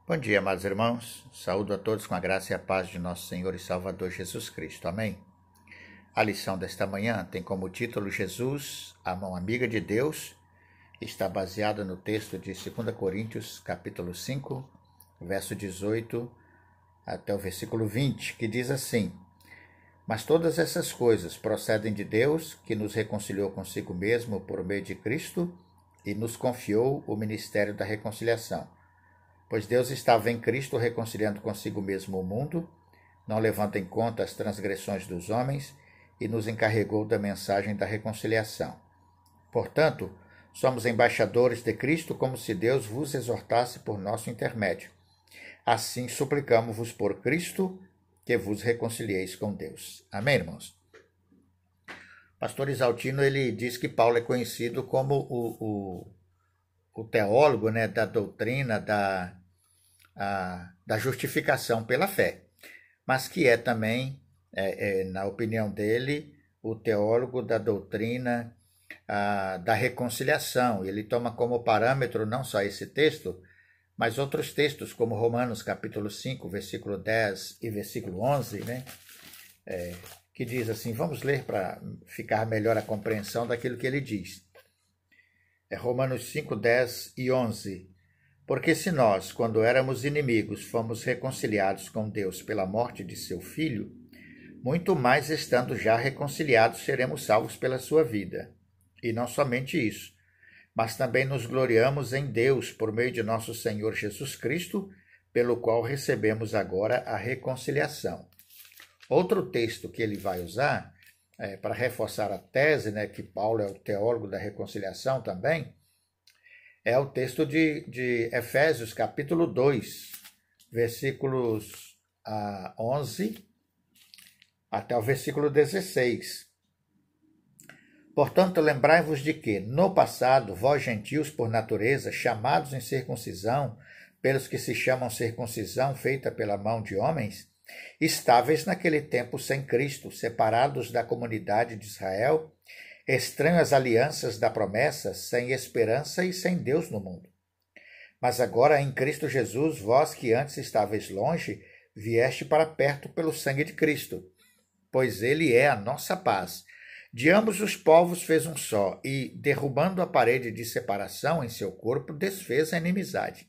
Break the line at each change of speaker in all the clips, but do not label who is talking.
Bom dia, amados irmãos. Saúdo a todos com a graça e a paz de nosso Senhor e Salvador Jesus Cristo. Amém. A lição desta manhã tem como título Jesus, a mão amiga de Deus. Está baseada no texto de 2 Coríntios, capítulo 5, verso 18 até o versículo 20, que diz assim: Mas todas essas coisas procedem de Deus, que nos reconciliou consigo mesmo por meio de Cristo e nos confiou o ministério da reconciliação. Pois Deus estava em Cristo reconciliando consigo mesmo o mundo, não levando em conta as transgressões dos homens, e nos encarregou da mensagem da reconciliação. Portanto, somos embaixadores de Cristo, como se Deus vos exortasse por nosso intermédio. Assim suplicamo-vos por Cristo, que vos reconcilieis com Deus. Amém, irmãos? Pastor Isaltino, ele diz que Paulo é conhecido como o teólogo, né, da doutrina da justificação pela fé, mas que é também, na opinião dele, o teólogo da doutrina da reconciliação. Ele toma como parâmetro não só esse texto, mas outros textos, como Romanos capítulo 5, versículo 10 e versículo 11, né, que diz assim, vamos ler para ficar melhor a compreensão daquilo que ele diz. Romanos 5, 10 e 11. Porque se nós, quando éramos inimigos, fomos reconciliados com Deus pela morte de seu Filho, muito mais estando já reconciliados, seremos salvos pela sua vida. E não somente isso, mas também nos gloriamos em Deus por meio de nosso Senhor Jesus Cristo, pelo qual recebemos agora a reconciliação. Outro texto que ele vai usar, para reforçar a tese, né, que Paulo é o teólogo da reconciliação também, é o texto de Efésios, capítulo 2, versículos 11 até o versículo 16. Portanto, lembrai-vos de que, no passado, vós gentios por natureza, chamados em circuncisão, pelos que se chamam circuncisão feita pela mão de homens, estáveis naquele tempo sem Cristo, separados da comunidade de Israel, estranhos às alianças da promessa, sem esperança e sem Deus no mundo. Mas agora, em Cristo Jesus, vós que antes estáveis longe, vieste para perto pelo sangue de Cristo, pois ele é a nossa paz. De ambos os povos fez um só, e, derrubando a parede de separação em seu corpo, desfez a inimizade.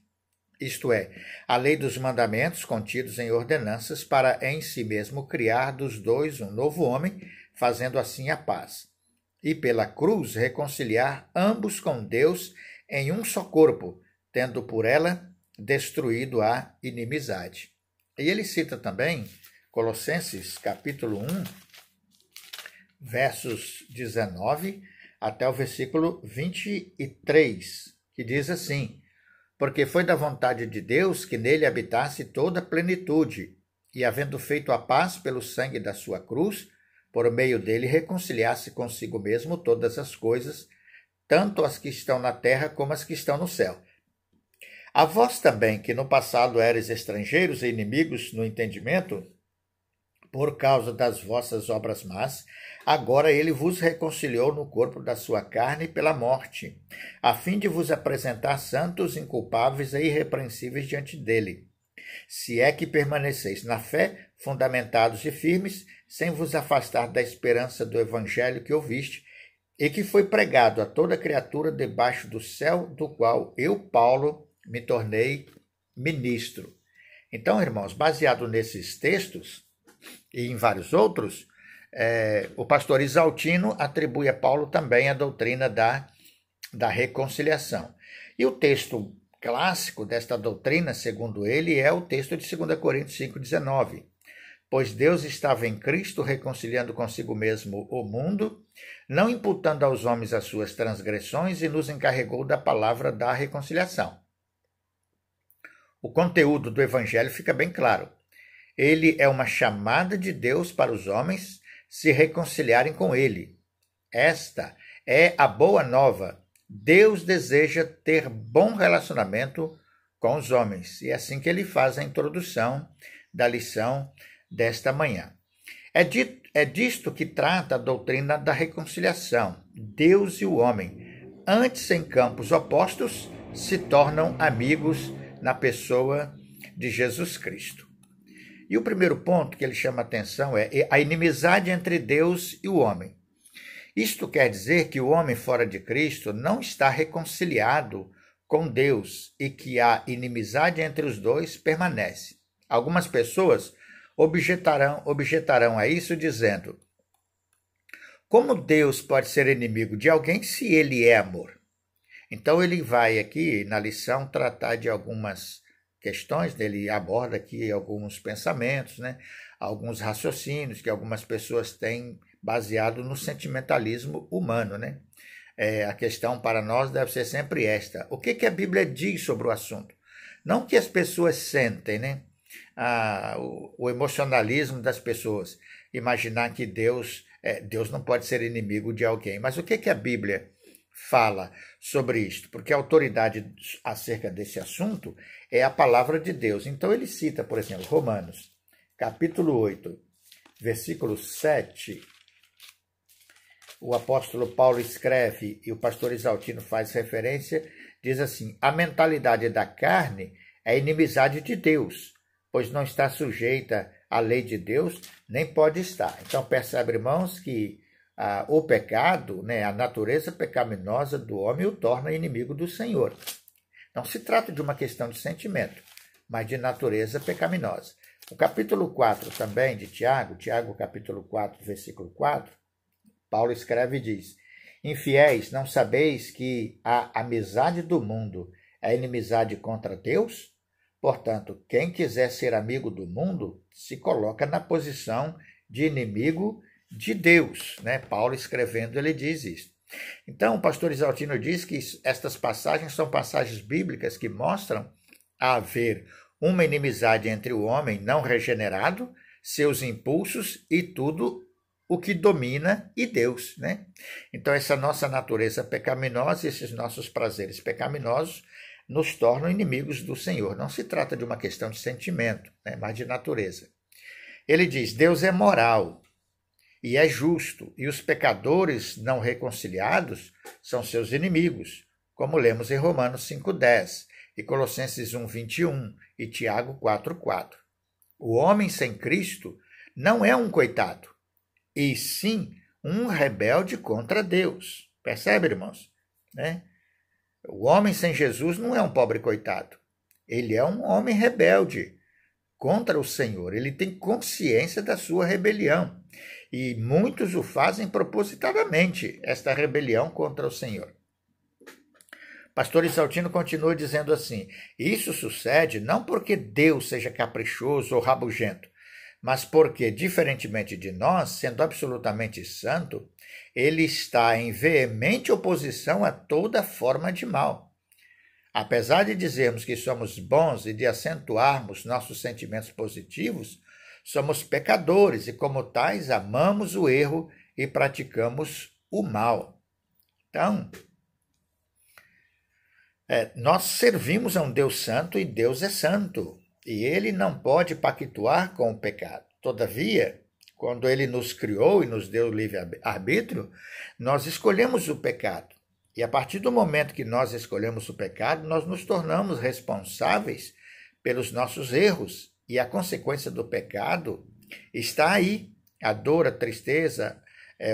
Isto é, a lei dos mandamentos contidos em ordenanças para em si mesmo criar dos dois um novo homem, fazendo assim a paz. E pela cruz reconciliar ambos com Deus em um só corpo, tendo por ela destruído a inimizade. E ele cita também Colossenses capítulo 1, versos 19 até o versículo 23, que diz assim: Porque foi da vontade de Deus que nele habitasse toda a plenitude, e havendo feito a paz pelo sangue da sua cruz, por meio dele reconciliasse consigo mesmo todas as coisas, tanto as que estão na terra como as que estão no céu. A vós também, que no passado eres estrangeiros e inimigos no entendimento, por causa das vossas obras más, agora ele vos reconciliou no corpo da sua carne pela morte, a fim de vos apresentar santos, inculpáveis e irrepreensíveis diante dele. Se é que permaneceis na fé, fundamentados e firmes, sem vos afastar da esperança do evangelho que ouviste, e que foi pregado a toda criatura debaixo do céu, do qual eu, Paulo, me tornei ministro. Então, irmãos, baseado nesses textos, e em vários outros, o pastor Isaltino atribui a Paulo também a doutrina da reconciliação. E o texto clássico desta doutrina, segundo ele, é o texto de 2 Coríntios 5,19. Pois Deus estava em Cristo reconciliando consigo mesmo o mundo, não imputando aos homens as suas transgressões, e nos encarregou da palavra da reconciliação. O conteúdo do evangelho fica bem claro. Ele é uma chamada de Deus para os homens se reconciliarem com ele. Esta é a boa nova. Deus deseja ter bom relacionamento com os homens. E é assim que ele faz a introdução da lição desta manhã. É disto que trata a doutrina da reconciliação. Deus e o homem, antes em campos opostos, se tornam amigos na pessoa de Jesus Cristo. E o primeiro ponto que ele chama atenção é a inimizade entre Deus e o homem. Isto quer dizer que o homem fora de Cristo não está reconciliado com Deus e que a inimizade entre os dois permanece. Algumas pessoas objetarão a isso dizendo: como Deus pode ser inimigo de alguém se ele é amor? Então ele vai aqui na lição tratar de algumas questões, ele aborda aqui alguns pensamentos, né? Alguns raciocínios que algumas pessoas têm baseado no sentimentalismo humano, né? A questão para nós deve ser sempre esta: o que a Bíblia diz sobre o assunto? Não o que as pessoas sentem, né? O emocionalismo das pessoas, imaginar que Deus não pode ser inimigo de alguém. Mas o que a Bíblia fala sobre isto? Porque a autoridade acerca desse assunto é a palavra de Deus. Então ele cita, por exemplo, Romanos, capítulo 8, versículo 7. O apóstolo Paulo escreve, e o pastor Isaltino faz referência, diz assim: a mentalidade da carne é inimizade de Deus, pois não está sujeita à lei de Deus, nem pode estar. Então percebe, irmãos, que o pecado, né, a natureza pecaminosa do homem o torna inimigo do Senhor. Não se trata de uma questão de sentimento, mas de natureza pecaminosa. O capítulo 4 também de Tiago capítulo 4, versículo 4, Paulo escreve e diz: infiéis, não sabeis que a amizade do mundo é inimizade contra Deus? Portanto, quem quiser ser amigo do mundo se coloca na posição de inimigo de Deus, né? Paulo escrevendo, ele diz isso. Então, o pastor Isaltino diz que estas passagens são passagens bíblicas que mostram haver uma inimizade entre o homem não regenerado, seus impulsos e tudo o que domina e Deus, né? Então, essa nossa natureza pecaminosa, esses nossos prazeres pecaminosos nos tornam inimigos do Senhor. Não se trata de uma questão de sentimento, né, mas de natureza. Ele diz: Deus é moral e é justo, e os pecadores não reconciliados são seus inimigos, como lemos em Romanos 5,10, e Colossenses 1,21 e Tiago 4,4. O homem sem Cristo não é um coitado, e sim um rebelde contra Deus. Percebe, irmãos? Né? O homem sem Jesus não é um pobre coitado. Ele é um homem rebelde contra o Senhor. Ele tem consciência da sua rebelião. E muitos o fazem propositadamente, esta rebelião contra o Senhor. Pastor Isaltino continua dizendo assim: isso sucede não porque Deus seja caprichoso ou rabugento, mas porque, diferentemente de nós, sendo absolutamente santo, ele está em veemente oposição a toda forma de mal. Apesar de dizermos que somos bons e de acentuarmos nossos sentimentos positivos, somos pecadores e, como tais, amamos o erro e praticamos o mal. Então, nós servimos a um Deus santo e Deus é santo. E ele não pode pactuar com o pecado. Todavia, quando ele nos criou e nos deu livre-arbítrio, nós escolhemos o pecado. E a partir do momento que nós escolhemos o pecado, nós nos tornamos responsáveis pelos nossos erros. E a consequência do pecado está aí. A dor, a tristeza,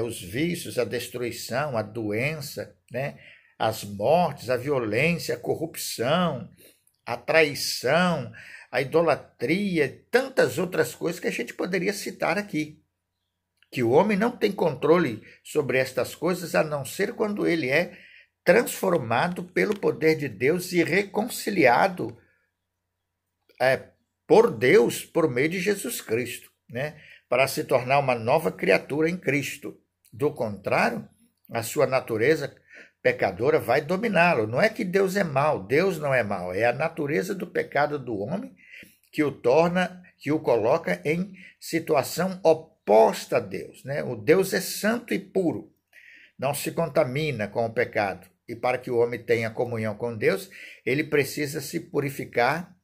os vícios, a destruição, a doença, né? As mortes, a violência, a corrupção, a traição, a idolatria, tantas outras coisas que a gente poderia citar aqui. Que o homem não tem controle sobre estas coisas a não ser quando ele é transformado pelo poder de Deus e reconciliado por Deus por meio de Jesus Cristo, né? Para se tornar uma nova criatura em Cristo. Do contrário, a sua natureza pecadora vai dominá-lo. Não é que Deus é mau, Deus não é mau, é a natureza do pecado do homem que o coloca em situação oposta a Deus, né? O Deus é santo e puro, não se contamina com o pecado. E para que o homem tenha comunhão com Deus, ele precisa se purificar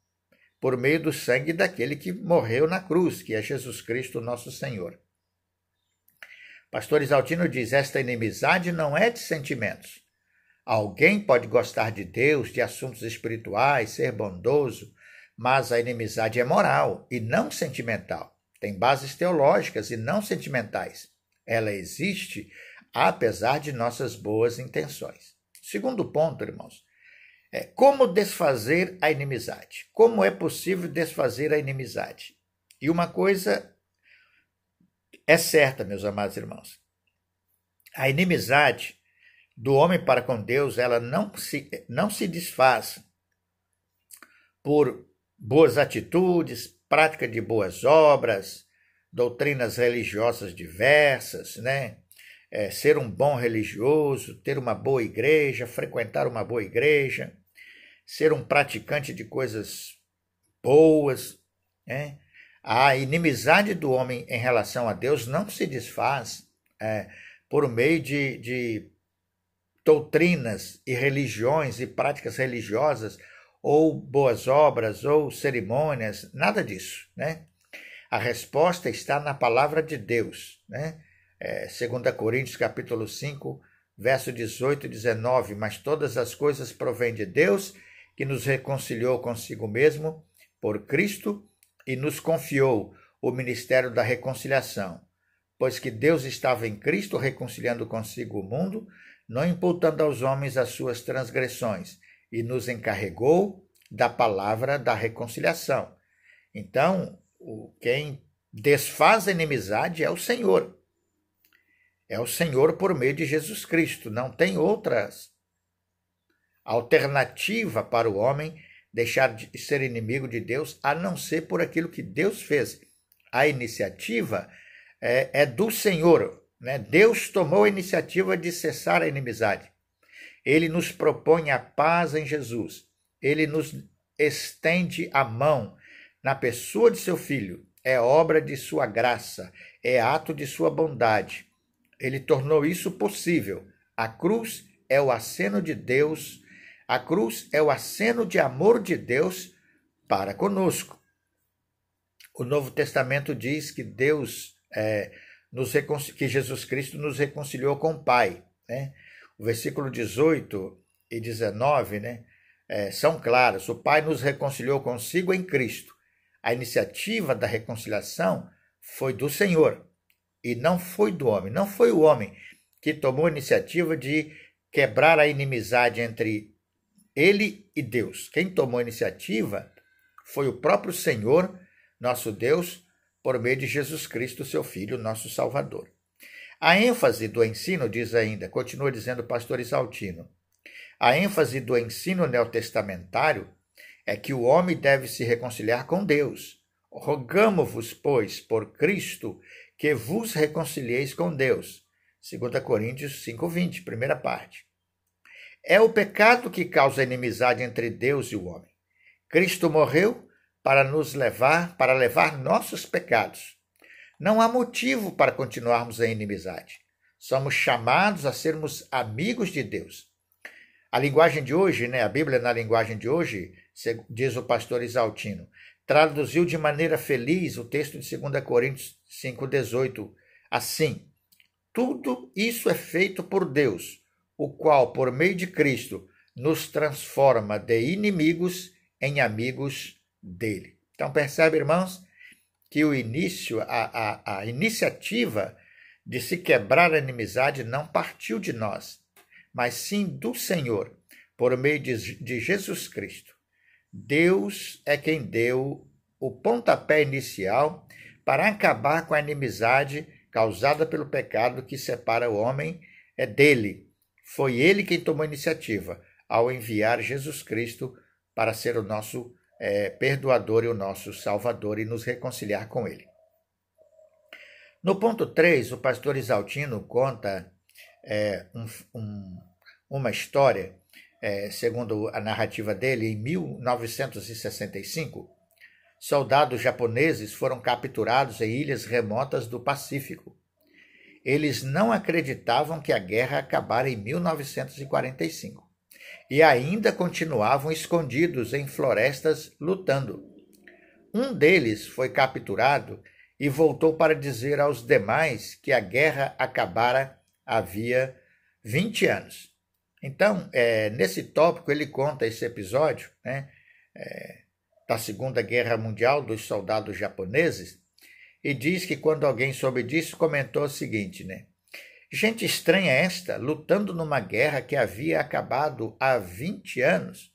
por meio do sangue daquele que morreu na cruz, que é Jesus Cristo, nosso Senhor. Pastor Isaltino diz: esta inimizade não é de sentimentos. Alguém pode gostar de Deus, de assuntos espirituais, ser bondoso, Mas a inimizade é moral e não sentimental. Tem bases teológicas e não sentimentais. Ela existe apesar de nossas boas intenções. Segundo ponto, irmãos, é como desfazer a inimizade. Como é possível desfazer a inimizade? E uma coisa é certa, meus amados irmãos. A inimizade do homem para com Deus, ela não se desfaz por boas atitudes, prática de boas obras, doutrinas religiosas diversas, né? Ser um bom religioso, ter uma boa igreja, frequentar uma boa igreja, ser um praticante de coisas boas, né? A inimizade do homem em relação a Deus não se desfaz por meio de doutrinas e religiões e práticas religiosas, ou boas obras, ou cerimônias, nada disso, né? A resposta está na palavra de Deus, né? 2 Coríntios capítulo 5, verso 18 e 19, mas todas as coisas provêm de Deus, que nos reconciliou consigo mesmo por Cristo e nos confiou o ministério da reconciliação, pois que Deus estava em Cristo reconciliando consigo o mundo, não imputando aos homens as suas transgressões, e nos encarregou da palavra da reconciliação. Então, quem desfaz a inimizade é o Senhor. É o Senhor por meio de Jesus Cristo. Não tem outra alternativa para o homem deixar de ser inimigo de Deus, a não ser por aquilo que Deus fez. A iniciativa é do Senhor, né? Deus tomou a iniciativa de cessar a inimizade. Ele nos propõe a paz em Jesus. Ele nos estende a mão na pessoa de seu Filho. É obra de sua graça, é ato de sua bondade. Ele tornou isso possível. A cruz é o aceno de Deus, a cruz é o aceno de amor de Deus para conosco. O Novo Testamento diz que que Jesus Cristo nos reconciliou com o Pai, né? O versículo 18 e 19, né, são claros. O Pai nos reconciliou consigo em Cristo. A iniciativa da reconciliação foi do Senhor e não foi do homem. Não foi o homem que tomou a iniciativa de quebrar a inimizade entre ele e Deus. Quem tomou a iniciativa foi o próprio Senhor, nosso Deus, por meio de Jesus Cristo, seu Filho, nosso Salvador. A ênfase do ensino, diz ainda, continua dizendo o pastor Isaltino, a ênfase do ensino neotestamentário é que o homem deve se reconciliar com Deus. Rogamo-vos, pois, por Cristo, que vos reconcilieis com Deus. 2 Coríntios 5:20, primeira parte. É o pecado que causa inimizade entre Deus e o homem. Cristo morreu para levar nossos pecados. Não há motivo para continuarmos a inimizade. Somos chamados a sermos amigos de Deus. A linguagem de hoje, né, a Bíblia na linguagem de hoje, diz o pastor Isaltino, traduziu de maneira feliz o texto de 2 Coríntios 5:18, assim: tudo isso é feito por Deus, o qual, por meio de Cristo, nos transforma de inimigos em amigos dele. Então, percebe, irmãos, que a iniciativa de se quebrar a inimizade não partiu de nós, mas sim do Senhor, por meio de Jesus Cristo. Deus é quem deu o pontapé inicial para acabar com a inimizade causada pelo pecado que separa o homem dele. Foi ele quem tomou a iniciativa ao enviar Jesus Cristo para ser o nosso perdoador e o nosso salvador e nos reconciliar com ele. No ponto 3, o pastor Isaltino conta uma história, segundo a narrativa dele, em 1965, soldados japoneses foram capturados em ilhas remotas do Pacífico. Eles não acreditavam que a guerra acabara em 1945 e ainda continuavam escondidos em florestas lutando. Um deles foi capturado e voltou para dizer aos demais que a guerra acabara havia 20 anos. Então, nesse tópico, ele conta esse episódio, né, da Segunda Guerra Mundial dos soldados japoneses, e diz que quando alguém soube disso, comentou o seguinte, né? Gente estranha esta, lutando numa guerra que havia acabado há 20 anos.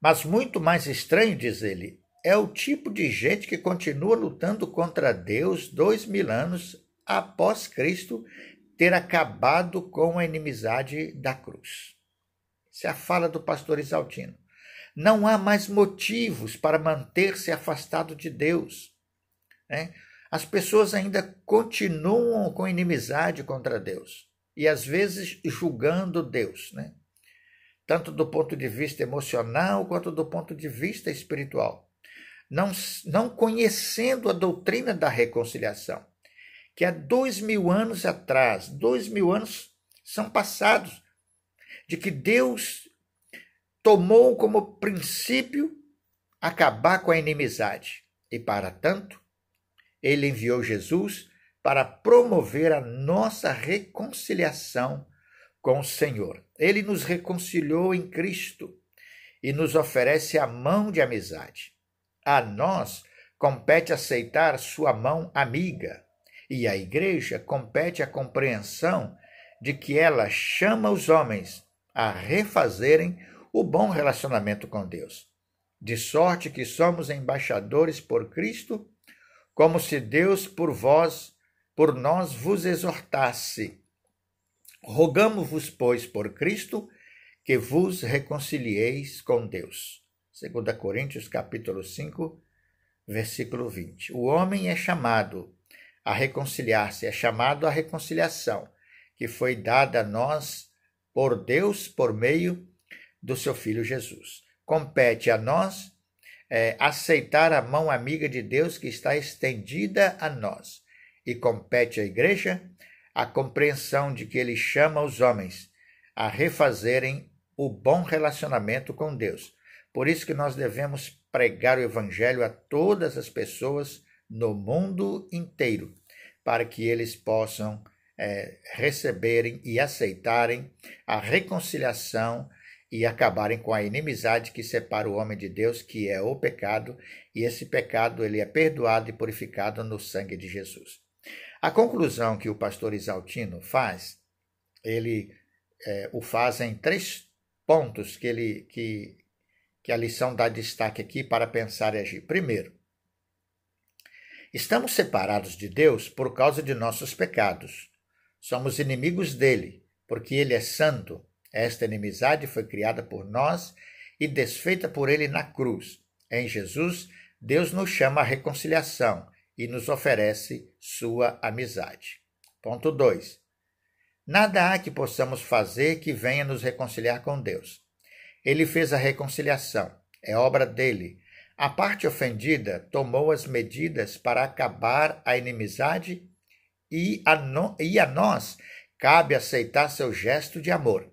Mas muito mais estranho, diz ele, é o tipo de gente que continua lutando contra Deus 2000 anos após Cristo ter acabado com a inimizade da cruz. Essa é a fala do pastor Isaltino. Não há mais motivos para manter-se afastado de Deus, né? As pessoas ainda continuam com inimizade contra Deus e às vezes julgando Deus, né? Tanto do ponto de vista emocional quanto do ponto de vista espiritual. Não conhecendo a doutrina da reconciliação, que há 2000 anos atrás, 2000 anos são passados, de que Deus tomou como princípio acabar com a inimizade. E para tanto, ele enviou Jesus para promover a nossa reconciliação com o Senhor. Ele nos reconciliou em Cristo e nos oferece a mão de amizade. A nós compete aceitar sua mão amiga, e à igreja compete a compreensão de que ela chama os homens a refazerem o bom relacionamento com Deus, de sorte que somos embaixadores por Cristo, como se Deus por nós vos exortasse. Rogamo-vos, pois, por Cristo, que vos reconcilieis com Deus. 2 Coríntios, capítulo 5, versículo 20. O homem é chamado a reconciliar-se, é chamado à reconciliação, que foi dada a nós por Deus por meio do seu Filho Jesus. Compete a nós aceitar a mão amiga de Deus que está estendida a nós. E compete à igreja a compreensão de que ele chama os homens a refazerem o bom relacionamento com Deus. Por isso que nós devemos pregar o evangelho a todas as pessoas no mundo inteiro, para que eles possam receberem e aceitarem a reconciliação e acabarem com a inimizade que separa o homem de Deus, que é o pecado, e esse pecado ele é perdoado e purificado no sangue de Jesus. A conclusão que o pastor Isaltino faz, ele o faz em 3 pontos que a lição dá destaque aqui para pensar e agir. Primeiro, estamos separados de Deus por causa de nossos pecados. Somos inimigos dele, porque ele é santo. Esta inimizade foi criada por nós e desfeita por ele na cruz. Em Jesus, Deus nos chama à reconciliação e nos oferece sua amizade. Ponto 2. Nada há que possamos fazer que venha nos reconciliar com Deus. Ele fez a reconciliação, é obra dele. A parte ofendida tomou as medidas para acabar a inimizade e a nós cabe aceitar seu gesto de amor.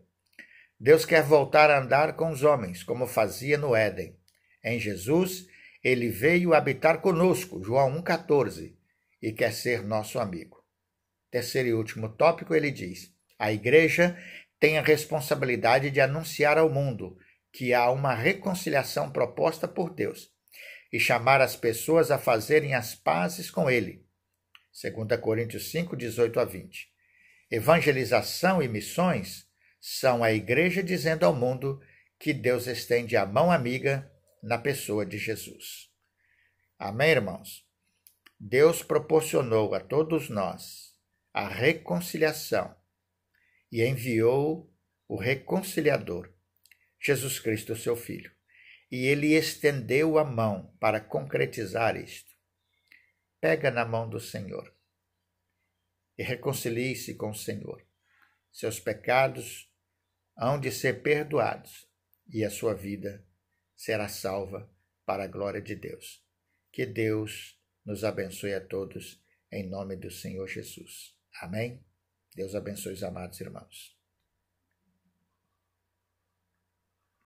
Deus quer voltar a andar com os homens, como fazia no Éden. Em Jesus, ele veio habitar conosco, João 1,14, e quer ser nosso amigo. Terceiro e último tópico, ele diz: a igreja tem a responsabilidade de anunciar ao mundo que há uma reconciliação proposta por Deus e chamar as pessoas a fazerem as pazes com ele. 2 Coríntios 5, 18 a 20. Evangelização e missões são a igreja dizendo ao mundo que Deus estende a mão amiga na pessoa de Jesus. Amém, irmãos? Deus proporcionou a todos nós a reconciliação e enviou o reconciliador, Jesus Cristo, seu Filho. E ele estendeu a mão para concretizar isto. Pega na mão do Senhor e reconcilie-se com o Senhor. Seus pecados hão de ser perdoados e a sua vida será salva para a glória de Deus. Que Deus nos abençoe a todos em nome do Senhor Jesus. Amém? Deus abençoe os amados irmãos.